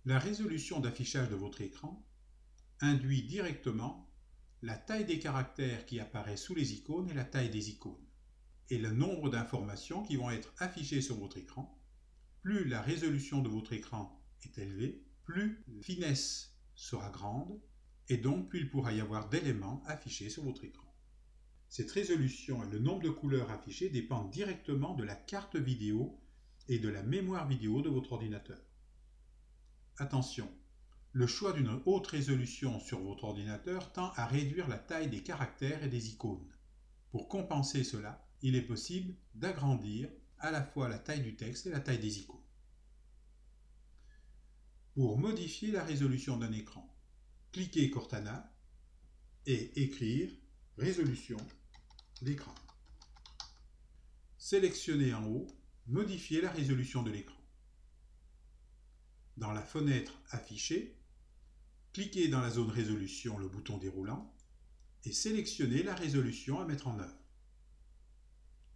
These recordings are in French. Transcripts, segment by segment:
La résolution d'affichage de votre écran induit directement la taille des caractères qui apparaissent sous les icônes et la taille des icônes, et le nombre d'informations qui vont être affichées sur votre écran. Plus la résolution de votre écran est élevée, plus la finesse sera grande, et donc plus il pourra y avoir d'éléments affichés sur votre écran. Cette résolution et le nombre de couleurs affichées dépendent directement de la carte vidéo et de la mémoire vidéo de votre ordinateur. Attention, le choix d'une haute résolution sur votre ordinateur tend à réduire la taille des caractères et des icônes. Pour compenser cela, il est possible d'agrandir à la fois la taille du texte et la taille des icônes. Pour modifier la résolution d'un écran, cliquez Cortana et écrire résolution d'écran. Sélectionnez en haut Modifier la résolution de l'écran. Dans la fenêtre Afficher, cliquez dans la zone résolution le bouton déroulant et sélectionnez la résolution à mettre en œuvre.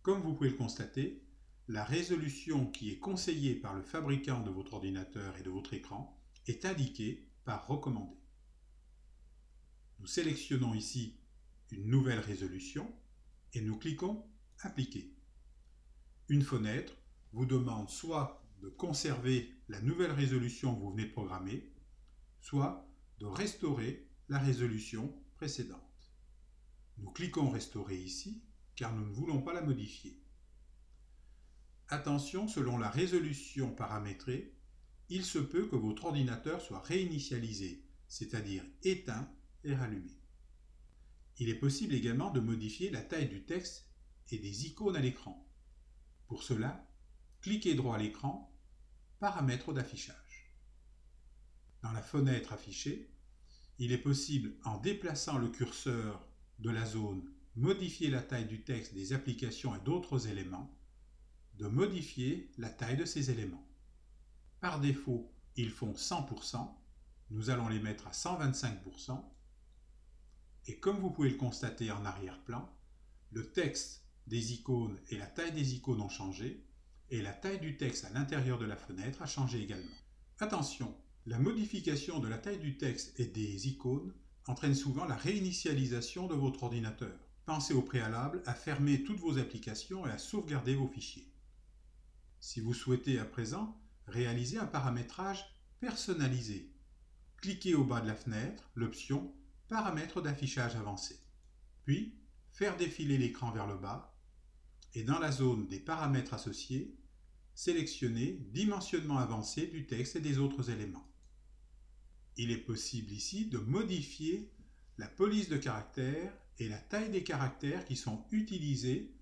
Comme vous pouvez le constater, la résolution qui est conseillée par le fabricant de votre ordinateur et de votre écran est indiquée par recommandé. Nous sélectionnons ici une nouvelle résolution et nous cliquons Appliquer. Une fenêtre vous demande soit de conserver la nouvelle résolution que vous venez de programmer, soit de restaurer la résolution précédente. Nous cliquons Restaurer ici, car nous ne voulons pas la modifier. Attention, selon la résolution paramétrée, il se peut que votre ordinateur soit réinitialisé, c'est-à-dire éteint et rallumé. Il est possible également de modifier la taille du texte et des icônes à l'écran. Pour cela, cliquez droit à l'écran, Paramètres d'affichage. Dans la fenêtre Afficher, il est possible, en déplaçant le curseur de la zone Modifier la taille du texte, des applications et d'autres éléments, de modifier la taille de ces éléments. Par défaut, ils font 100%, nous allons les mettre à 125%, et comme vous pouvez le constater en arrière-plan, le texte des icônes et la taille des icônes ont changé, et la taille du texte à l'intérieur de la fenêtre a changé également. Attention, la modification de la taille du texte et des icônes entraîne souvent la réinitialisation de votre ordinateur. Pensez au préalable à fermer toutes vos applications et à sauvegarder vos fichiers. Si vous souhaitez à présent réaliser un paramétrage personnalisé, cliquez au bas de la fenêtre l'option Paramètres d'affichage avancé, puis faire défiler l'écran vers le bas et dans la zone des paramètres associés, sélectionnez Dimensionnement avancé du texte et des autres éléments. Il est possible ici de modifier la police de caractères et la taille des caractères qui sont utilisés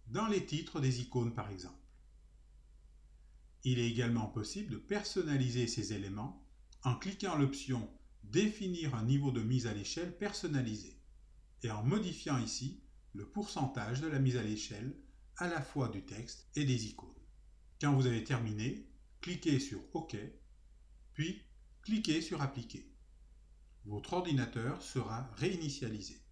dans les titres des icônes par exemple. Il est également possible de personnaliser ces éléments en cliquant l'option Définir un niveau de mise à l'échelle personnalisé et en modifiant ici le pourcentage de la mise à l'échelle à la fois du texte et des icônes. Quand vous avez terminé, cliquez sur OK, puis cliquez sur Appliquer. Votre ordinateur sera réinitialisé.